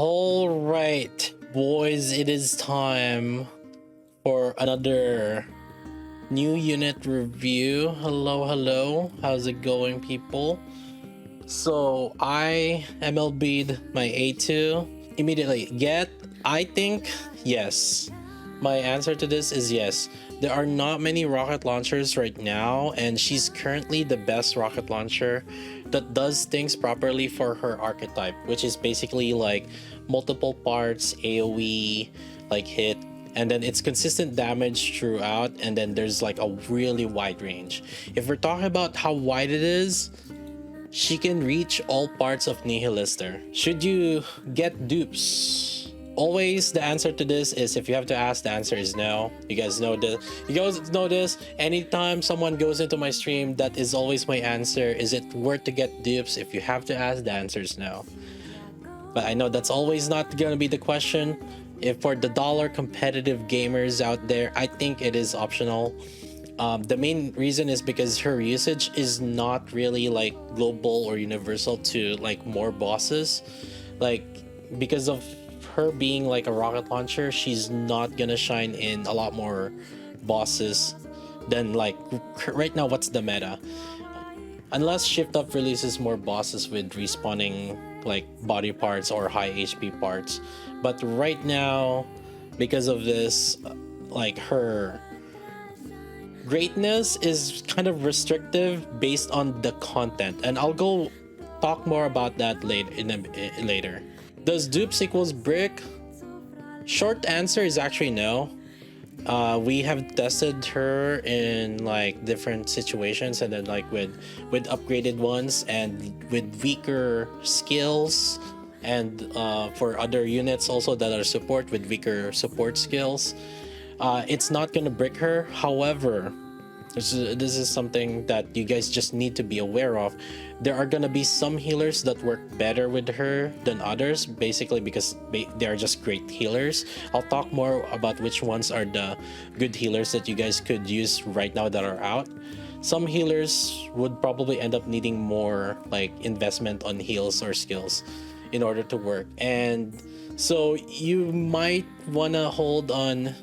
All right, boys, it is time for another new unit review. Hello, hello. How's it going, people? So I MLB'd my A2 immediately. Yet, I think yes. My answer to this is yes. There are not many rocket launchers right now, and she's currently the best rocket launcher that does things properly for her archetype, which is basically like multiple parts, AoE, like hit, and then it's consistent damage throughout, and then there's like a really wide range. If we're talking about how wide it is, she can reach all parts of Nihilister. Should you get dupes? Always the answer to this is, if you have to ask, the answer is no. You guys know this. You guys know this. Anytime someone goes into my stream, that is always my answer. Is it worth to get dupes? If you have to ask, the answer is no. But I know that's always not gonna be the question. If for the dollar competitive gamers out there, I think it is optional. The main reason is because her usage is not really like global or universal to like more bosses. Like, because of her being like a rocket launcher, she's not gonna shine in a lot more bosses than like right now. What's the meta? Unless Shift Up releases more bosses with respawning like body parts or high HP parts. But right now, because of this, like her greatness is kind of restrictive based on the content, and I'll go talk more about that later. Does dupes equals brick? Short answer is actually no. We have tested her in like different situations, and then like with upgraded ones and with weaker skills, and for other units also that are support with weaker support skills. It's not gonna brick her. However, this is something that you guys just need to be aware of. There are gonna be some healers that work better with her than others, basically because they are just great healers. I'll talk more about which ones are the good healers that you guys could use right now that are out. Some healers would probably end up needing more like investment on heals or skills in order to work, and so you might wanna hold on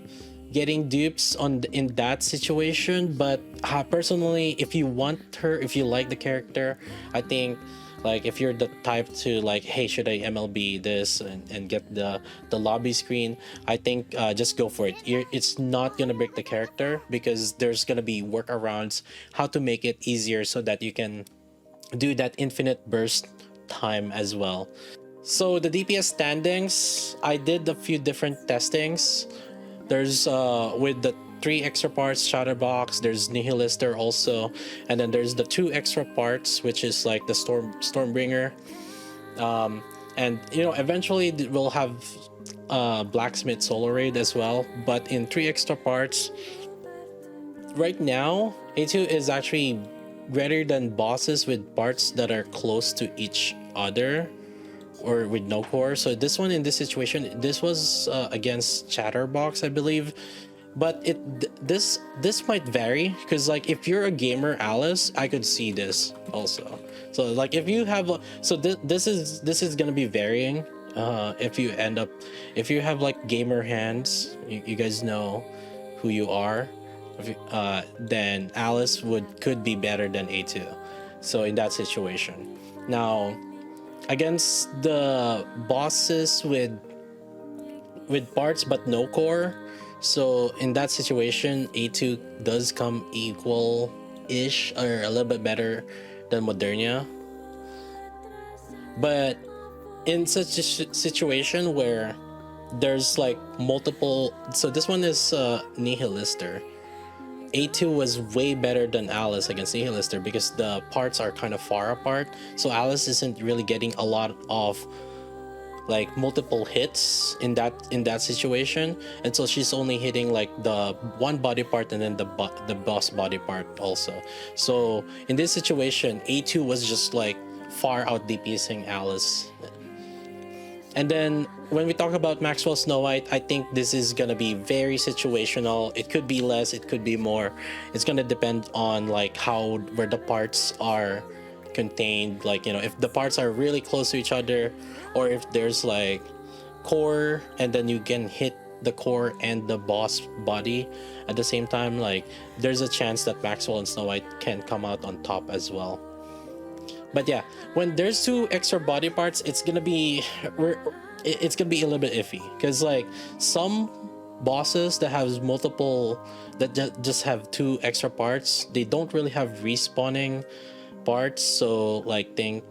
getting dupes in that situation. But personally, if you want her, if you like the character, I think like if you're the type to like, hey, should I MLB this and get the lobby screen, I think just go for it. It's not gonna break the character, because there's gonna be workarounds how to make it easier so that you can do that infinite burst time as well. So the DPS standings, I did a few different testings. There's with the 3 extra parts Shatterbox, there's Nihilister also, and then there's the 2 extra parts, which is like the Stormbringer. And you know, eventually we'll have Blacksmith Solar Raid as well, but in 3 extra parts. Right now, A2 is actually greater than bosses with parts that are close to each other, or with no core. So this one, in this situation, this was against Chatterbox, I believe. But this might vary, because like if you're a gamer Alice, I could see this also. So like if you have this is gonna be varying. If you have like gamer hands, you guys know who you are. Then Alice could be better than A2. So in that situation, now against the bosses with parts but no core, so in that situation, A2 does come equal-ish or a little bit better than Modernia. But in such a situation where there's like multiple, so this one is Nihilister. A2 was way better than Alice against Nihilister because the parts are kind of far apart. So Alice isn't really getting a lot of like multiple hits in that situation, and so she's only hitting like the one body part and then the boss body part also. So in this situation, A2 was just like far out DPSing Alice. And then when we talk about Maxwell Snow White, I think this is gonna be very situational. It could be less, it could be more. It's gonna depend on like where the parts are contained. Like, you know, if the parts are really close to each other, or if there's like core and then you can hit the core and the boss body at the same time, like there's a chance that Maxwell and Snow White can come out on top as well. But yeah, when there's two extra body parts, it's gonna be a little bit iffy because like some bosses that have multiple that just have two extra parts, they don't really have respawning parts. So like think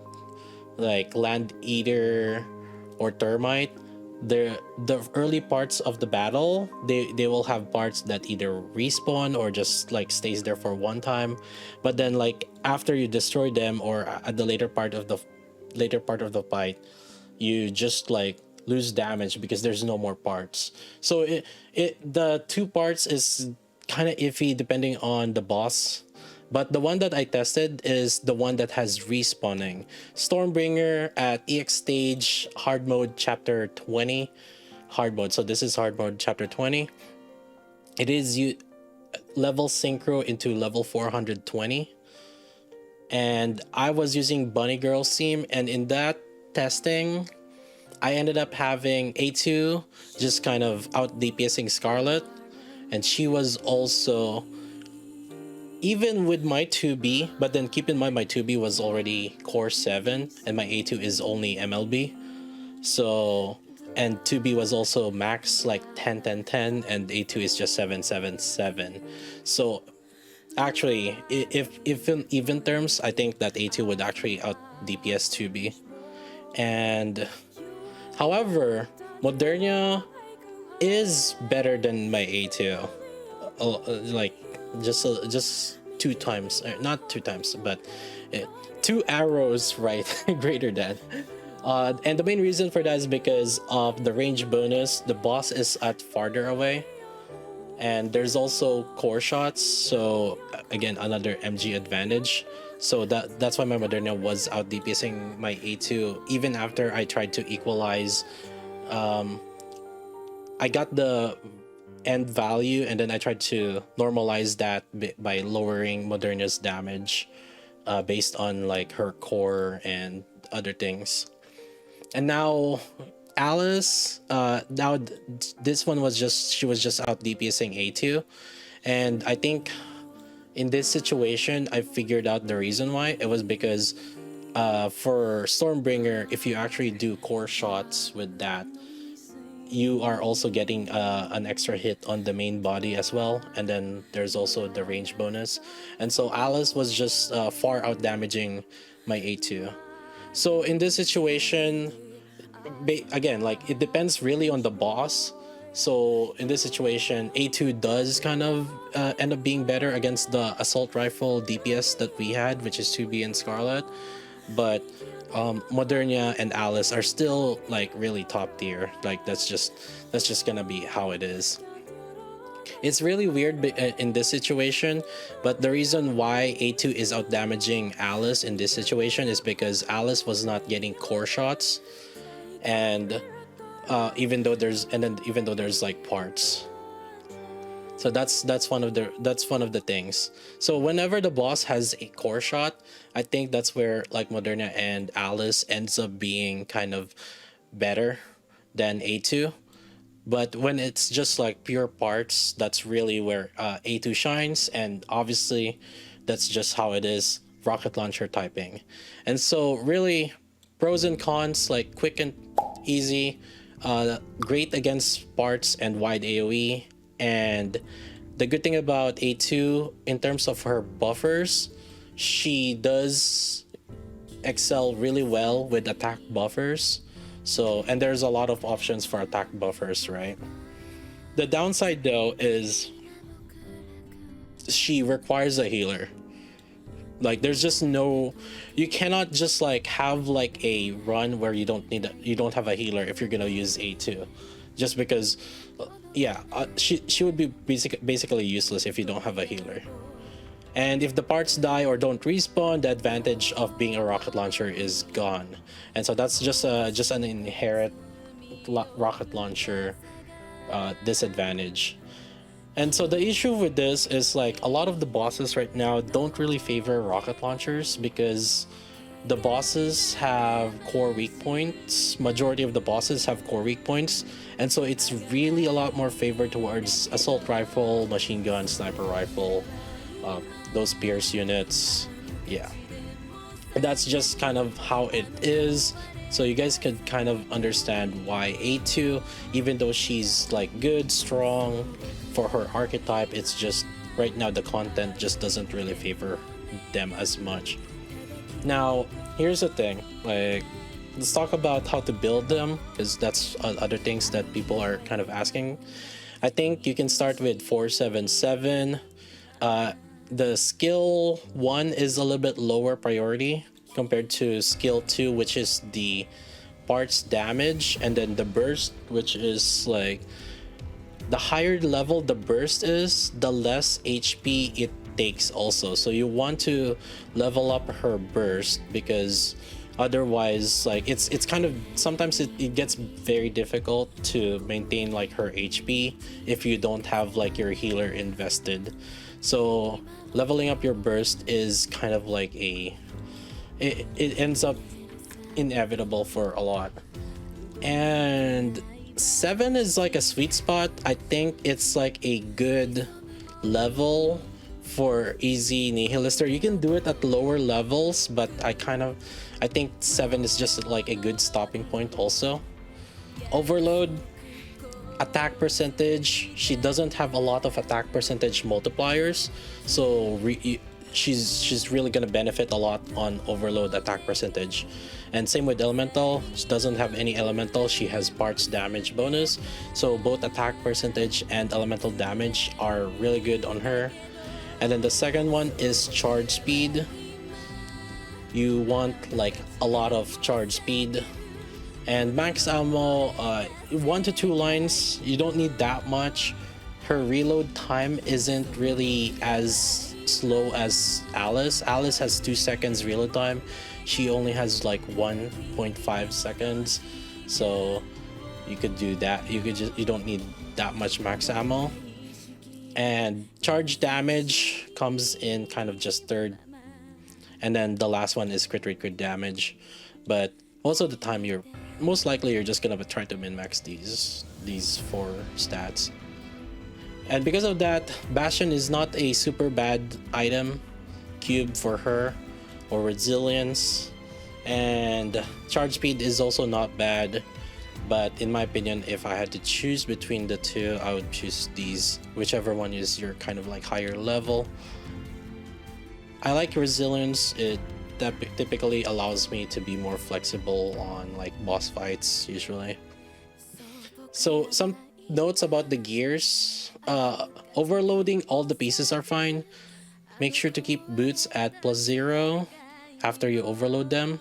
like Land Eater or Termite, the early parts of the battle, they will have parts that either respawn or just like stays there for one time, but then like after you destroy them or at the later part of the fight, you just like lose damage because there's no more parts. So the two parts is kind of iffy depending on the boss. But the one that I tested is the one that has respawning. Stormbringer at EX stage hard mode chapter 20. Hard mode. So this is hard mode chapter 20. It is level synchro into level 420. And I was using Bunny Girl's team, and in that testing, I ended up having A2 just kind of out DPSing Scarlet. And she was also even with my 2B, but then keep in mind my 2B was already core 7 and my A2 is only MLB. So, and 2B was also max like 10 10 10 and A2 is just 7 7 7. So actually, if in even terms, I think that A2 would actually out DPS 2B. And however, Modernia is better than my A2. Like just two times, not two times, but two arrows right greater than. And the main reason for that is because of the range bonus. The boss is at farther away, and there's also core shots, so again another MG advantage. So that's why my Modernia was out DPSing my A2 even after I tried to equalize. I got the end value and then I tried to normalize that by lowering Modernia's damage based on like her core and other things. And now Alice, this one was she was just out DPSing A2, and I think in this situation I figured out the reason why. It was because for Stormbringer, if you actually do core shots with that, you are also getting an extra hit on the main body as well, and then there's also the range bonus. And so Alice was just far out damaging my A2. So in this situation, again, like it depends really on the boss. So in this situation, A2 does kind of end up being better against the assault rifle DPS that we had, which is 2B and Scarlet. But Modernia and Alice are still like really top tier. Like that's just gonna be how it is. It's really weird in this situation, but the reason why A2 is out damaging Alice in this situation is because Alice was not getting core shots, and even though there's like parts. So that's one of the things. So whenever the boss has a core shot, I think that's where like Modernia and Alice ends up being kind of better than A2. But when it's just like pure parts, that's really where A2 shines, and obviously that's just how it is, rocket launcher typing. And so really pros and cons, like quick and easy, great against parts and wide AoE. And the good thing about A2 in terms of her buffers, she does excel really well with attack buffers. So, and there's a lot of options for attack buffers, right? The downside though is she requires a healer. Like there's just no, you cannot just like have like a run where you don't have a healer if you're gonna use A2, just because she would be basically useless if you don't have a healer. And if the parts die or don't respawn, the advantage of being a rocket launcher is gone. And so that's just an inherent rocket launcher disadvantage. And so the issue with this is like a lot of the bosses right now don't really favor rocket launchers because the bosses have core weak points. Majority of the bosses have core weak points, and so it's really a lot more favored towards assault rifle, machine gun, sniper rifle, those Pierce units. Yeah, that's just kind of how it is. So you guys could kind of understand why A2, even though she's like good, strong for her archetype, it's just right now the content just doesn't really favor them as much. Now, here's the thing, like, let's talk about how to build them, because that's other things that people are kind of asking. I think you can start with 477. The skill 1 is a little bit lower priority compared to skill 2, which is the parts damage, and then the burst, which is like, the higher level the burst is, the less HP it takes also. So you want to level up her burst, because otherwise, like, it's kind of, sometimes it gets very difficult to maintain like her HP if you don't have like your healer invested. So leveling up your burst is kind of like it ends up inevitable for a lot. And 7 is like a sweet spot. I think it's like a good level for easy nihilister. You can do it at lower levels, but I think 7 is just like a good stopping point also. Overload, attack percentage, she doesn't have a lot of attack percentage multipliers, so she's really gonna benefit a lot on overload attack percentage. And same with elemental, she doesn't have any elemental, she has parts damage bonus, so both attack percentage and elemental damage are really good on her. And then the second one is charge speed. You want like a lot of charge speed. And max ammo, 1 to 2 lines, you don't need that much. Her reload time isn't really as slow as Alice. Alice has 2 seconds reload time. She only has like 1.5 seconds. So you could do that. You don't need that much max ammo. And charge damage comes in kind of just third. And then the last one is crit rate, crit damage. But most of the time you're just gonna try to min-max these 4 stats. And because of that, Bastion is not a super bad item cube for her, or resilience, and charge speed is also not bad. But in my opinion, if I had to choose between the two, I would choose these, whichever one is your kind of like higher level. I like resilience. That typically allows me to be more flexible on like boss fights usually. So some notes about the gears. Overloading all the pieces are fine. Make sure to keep boots at +0 after you overload them.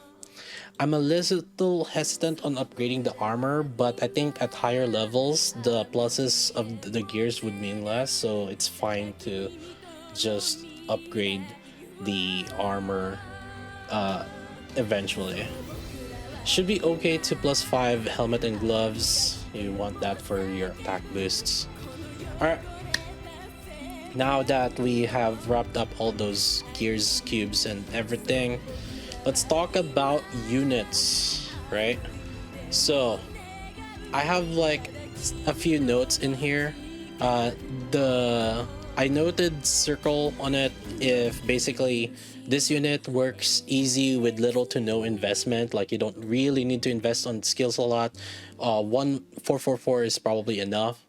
I'm a little hesitant on upgrading the armor, but I think at higher levels the pluses of the gears would mean less, so it's fine to just upgrade the armor eventually. Should be okay to +5 helmet and gloves. You want that for your attack boosts. Alright, now that we have wrapped up all those gears, cubes, and everything, let's talk about units, right? So I have like a few notes in here. I noted circle on it if basically this unit works easy with little to no investment, like you don't really need to invest on skills a lot. 1444 is probably enough.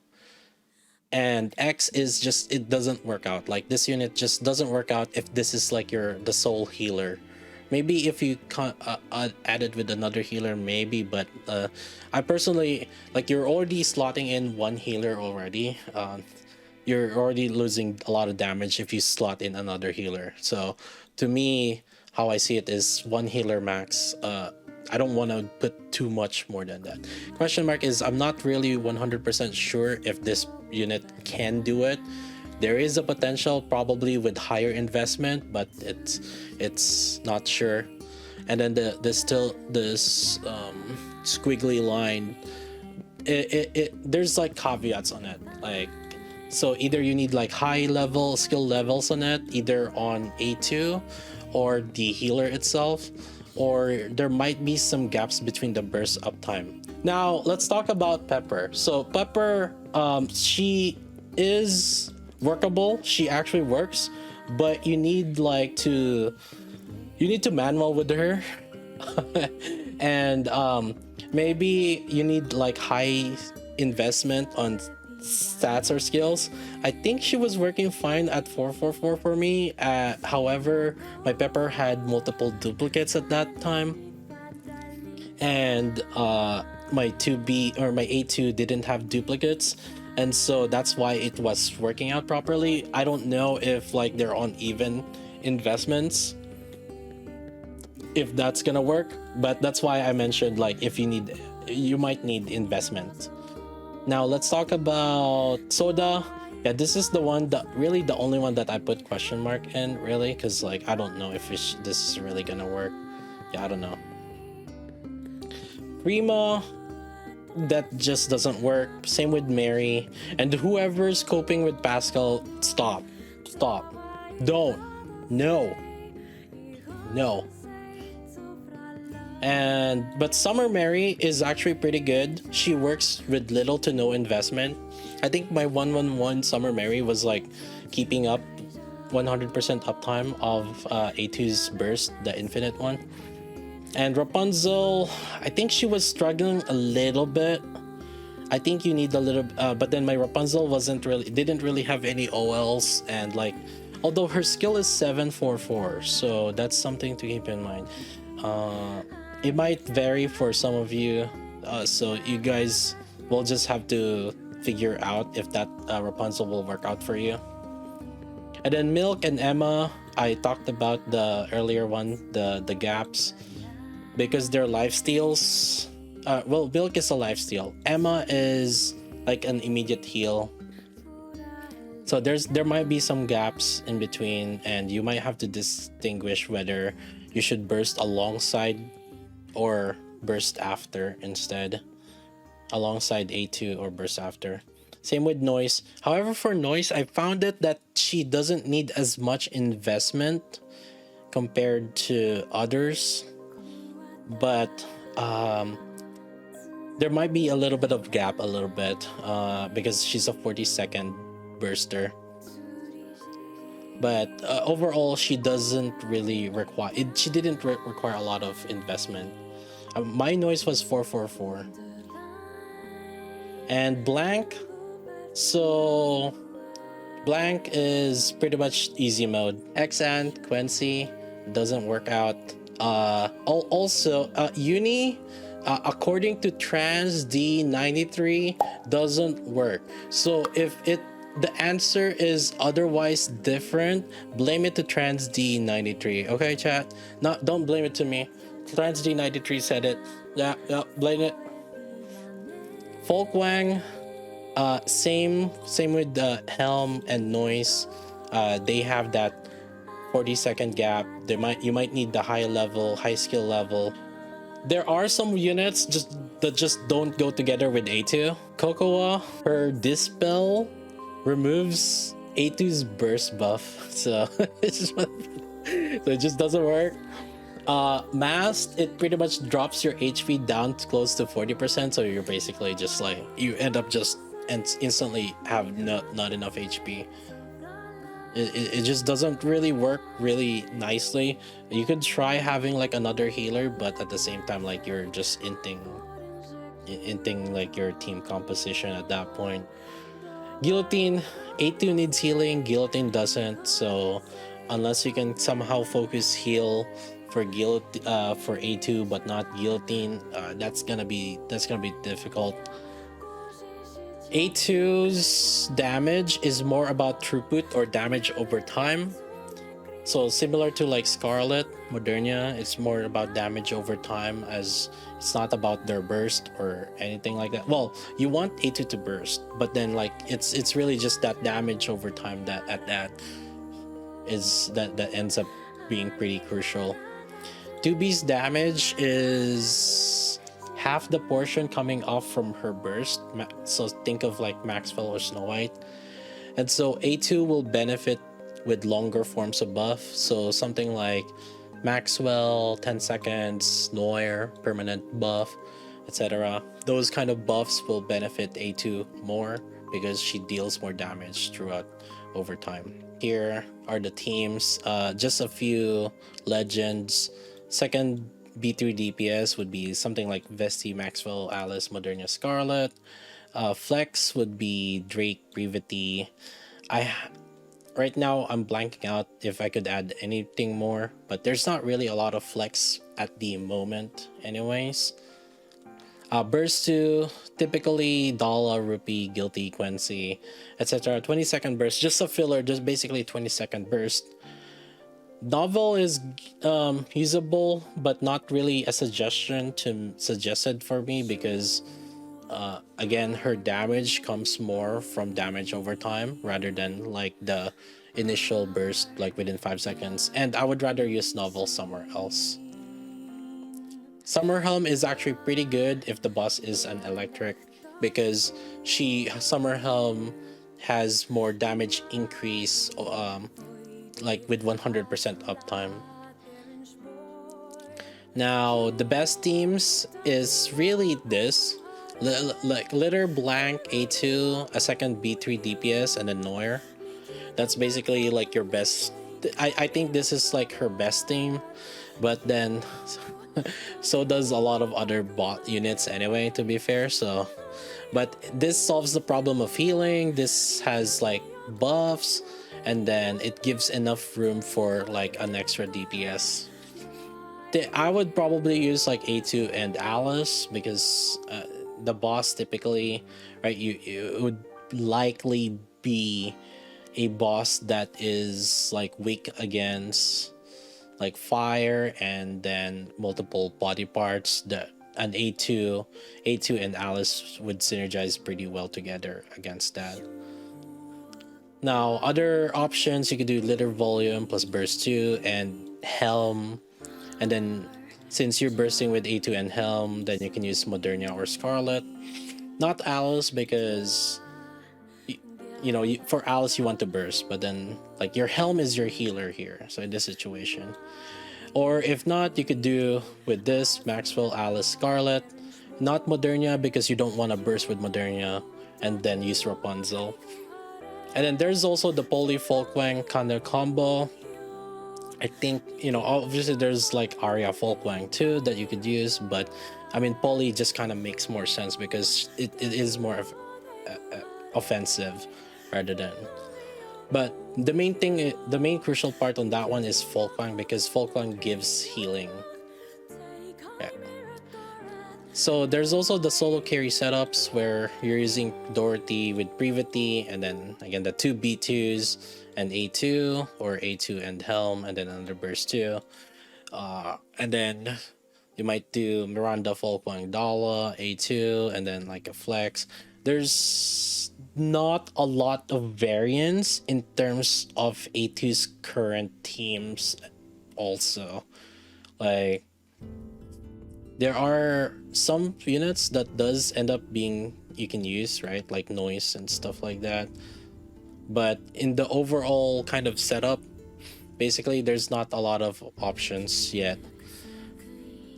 And X is just, it doesn't work out. Like this unit just doesn't work out if this is like the sole healer. Maybe if you add it with another healer, maybe, but I personally, like, you're already slotting in one healer already. You're already losing a lot of damage if you slot in another healer. So to me, how I see it is one healer max. I don't want to put too much more than that. Question mark is, I'm not really 100% sure if this unit can do it. There is a potential probably with higher investment, but it's not sure. And then this squiggly line, there's like caveats on it. Like, so either you need like high level skill levels on it, either on A2 or the healer itself, or there might be some gaps between the burst uptime. Now let's talk about Pepper. So Pepper, she is workable. She actually works, but you need to manual with her. And maybe you need like high investment on stats or skills. I think she was working fine at 444 for me. However, my Pepper had multiple duplicates at that time, and my 2B or my A2 didn't have duplicates, and so that's why it was working out properly. I don't know if like they're on even investments, if that's gonna work, but that's why I mentioned like if you might need investment. Now let's talk about Soda. Yeah, this is the one that really the only one that I put question mark in, really, because like I don't know if this is really gonna work. Yeah, I don't know. Prima, that just doesn't work. Same with Mary, and whoever's coping with Pascal, stop, don't, no. But Summer Mary is actually pretty good. She works with little to no investment. I think my 111 Summer Mary was like keeping up 100% uptime of A2's burst, the infinite one. And Rapunzel, I think she was struggling a little bit. I think you need a little, but then my Rapunzel didn't really have any OLs, and like, although her skill is 744, so that's something to keep in mind. It might vary for some of you, so you guys will just have to figure out if that Rapunzel will work out for you. And then Milk and Emma, I talked about the earlier one, the gaps, because they're lifesteals. Well, Milk is a lifesteal. Emma is like an immediate heal. So there might be some gaps in between, and you might have to distinguish whether you should burst alongside or burst after instead. Alongside A2 or burst after. Same with Noise. However, for Noise, I found it that she doesn't need as much investment compared to others. But there might be a little bit of gap, because she's a 40-second burster. But overall, she doesn't really require it. She didn't require a lot of investment. My Noise was 444. And Blank, so Blank is pretty much easy mode. Xant, Quincy doesn't work out. Also, Uni, according to Trans D93, doesn't work. So if the answer is otherwise different, blame it to Trans D93. Okay, chat? Don't blame it to me. Trans D93 said it. Yeah, blame it. Folkwang, same with the Helm and Noise. They have that 40-second gap. You might need the high skill level. There are some units that just don't go together with A2. Cocoa, her Dispel removes A2's burst buff, so it just doesn't work. Mast, it pretty much drops your HP down to close to 40%, so you're basically just like, you end up just instantly have not enough HP. It just doesn't really work really nicely. You could try having like another healer, but at the same time, like, you're just inting like your team composition at that point. Guillotine, A2 needs healing, Guillotine doesn't, so unless you can somehow focus heal for A2 but not Guillotine, that's gonna be difficult. A2's damage is more about throughput or damage over time. So similar to like Scarlet, Modernia, it's more about damage over time, as it's not about their burst or anything like that. Well, you want A2 to burst, but then like it's really just that damage over time that ends up being pretty crucial. Dupes' damage is half the portion coming off from her burst, so think of like Maxwell or Snow White. And so A2 will benefit with longer forms of buff, so something like Maxwell 10 seconds, Noir permanent buff, etc. Those kind of buffs will benefit A2 more because she deals more damage throughout over time. Here are the teams, just a few legends. Second B3 DPS would be something like Vesti, Maxwell, Alice, Modernia, Scarlet. Flex would be Drake, Brevity. Right now I'm blanking out if I could add anything more, but there's not really a lot of flex at the moment anyways. Burst 2, typically Dala, Rupee, Guilty, Quincy, etc. 20-second burst, just a filler, just basically 20-second burst. Novel is usable, but not really a suggested for me because again, her damage comes more from damage over time rather than like the initial burst like within 5 seconds, and I would rather use Novel somewhere else. Summer Helm is actually pretty good if the boss is an electric, because Summer Helm has more damage increase like with 100% uptime. Now the best teams is really this, like Litter, Blank, A2, a second B3 DPS, and a Noir. That's basically like your best. I think this is like her best team, but then so does a lot of other bot units anyway, to be fair. So but this solves the problem of healing. This has like buffs, and then it gives enough room for like an extra DPS. I would probably use like A2 and Alice because the boss typically, right, you would likely be a boss that is like weak against like fire and then multiple body parts. That an A2 and Alice would synergize pretty well together against that. Now other options, you could do Litter Volume plus Burst 2 and Helm, and then since you're bursting with A2 and Helm, then you can use Modernia or Scarlet. Not Alice, because for Alice you want to burst, but then like your Helm is your healer here, so in this situation. Or if not, you could do with this Maxwell, Alice, Scarlet. Not Modernia, because you don't want to burst with Modernia and then use Rapunzel. And then there's also the Poly Folkwang kind of combo. I think, obviously there's like Arya Folkwang too that you could use, but I mean Poly just kind of makes more sense because it is more offensive rather than. But the main crucial part on that one is Folkwang, because Folkwang gives healing. Yeah. So there's also the solo carry setups where you're using Dorothy with Brevity, and then again the 2 B2s and A2, or A2 and Helm, and then another burst 2. And then you might do Miranda, Folkwang, Dala, A2, and then like a flex. There's not a lot of variance in terms of A2's current teams also. Like there are some units that does end up being you can use, right? Like Noise and stuff like that. But in the overall kind of setup, basically there's not a lot of options yet.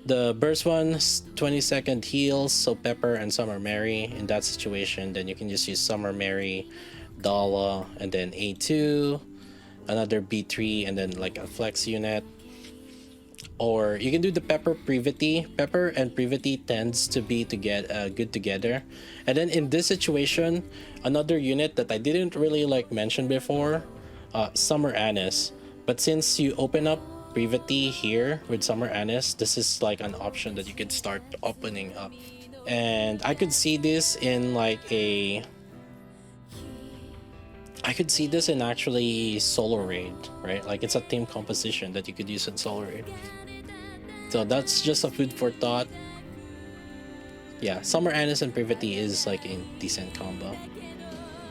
The burst one, 20-second heals, so Pepper and Summer Mary. In that situation, then you can just use Summer Mary, Dala, and then A2, another B3, and then like a flex unit. Or you can do the Pepper Brevity. Pepper and Brevity tends to be good together. And then in this situation, another unit that I didn't really like mention before, Summer Anise. But since you open up Brevity here with Summer Anise, this is like an option that you could start opening up. And I could see this in like actually solo raid, right? Like it's a team composition that you could use in solo raid. So that's just a food for thought. Yeah, Summer Anise and Brevity is like a decent combo.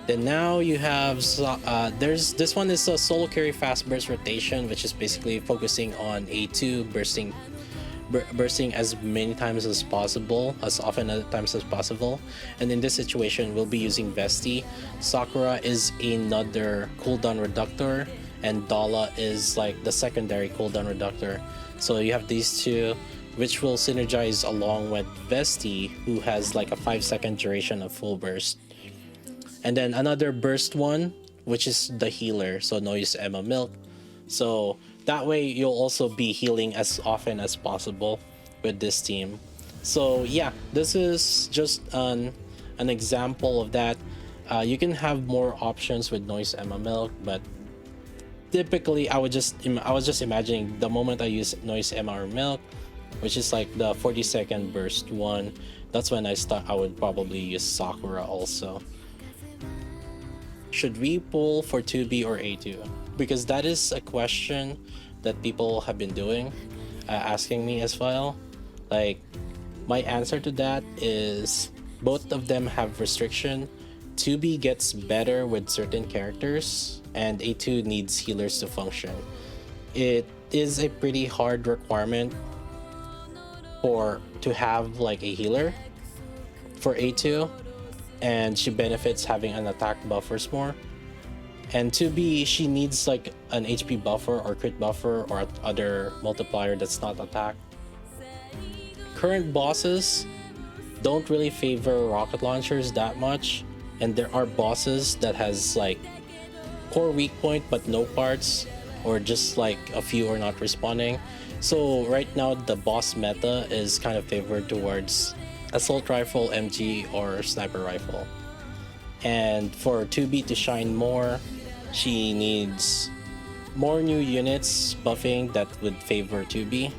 Then now you have this one is a solo carry fast burst rotation, which is basically focusing on A2 bursting as many times as possible, as often as times as possible. And in this situation, we'll be using Vesti. Sakura is another cooldown reductor, and Dala is like the secondary cooldown reductor. So you have these two, which will synergize along with Vesti, who has like a 5-second duration of full burst. And then another burst one, which is the healer, so Noise Emma Milk. So that way you'll also be healing as often as possible with this team. So yeah, this is just an example of that. You can have more options with Noise Emma Milk, but typically I was just imagining the moment I use Noise Emma or Milk, which is like the 40-second burst one. That's when I would probably use Sakura also. Should we pull for 2B or A2? Because that is a question that people have been doing, asking me as well. Like, my answer to that is both of them have restriction. 2B gets better with certain characters, and A2 needs healers to function. It is a pretty hard requirement to have like a healer for A2, and she benefits having an attack buffers more. And 2B, she needs like an HP buffer or crit buffer or other multiplier that's not attack. Current bosses don't really favor rocket launchers that much, and there are bosses that has like core weak point but no parts, or just like a few are not responding. So right now the boss meta is kind of favored towards assault rifle, MG, or sniper rifle. And for 2B to shine more, she needs more new units buffing that would favor 2B.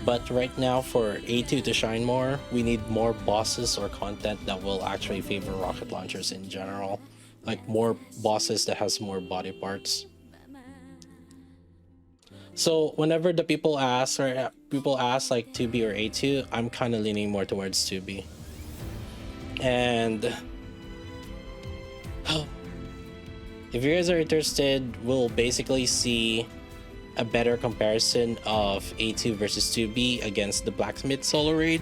But right now for A2 to shine more, we need more bosses or content that will actually favor rocket launchers in general. Like more bosses that has more body parts. So whenever the people ask like 2B or A2, I'm kind of leaning more towards 2B. And if you guys are interested, we'll basically see a better comparison of A2 versus 2B against the Blacksmith solo raid,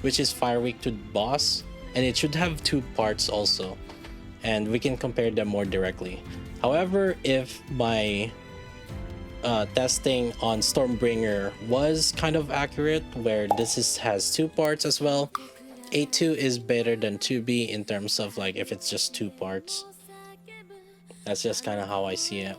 which is Fire Week to boss, and it should have 2 parts also, and we can compare them more directly. However, if my testing on Stormbringer was kind of accurate, where has 2 parts as well, A2 is better than 2B in terms of like if it's just 2 parts. That's just kind of how I see it.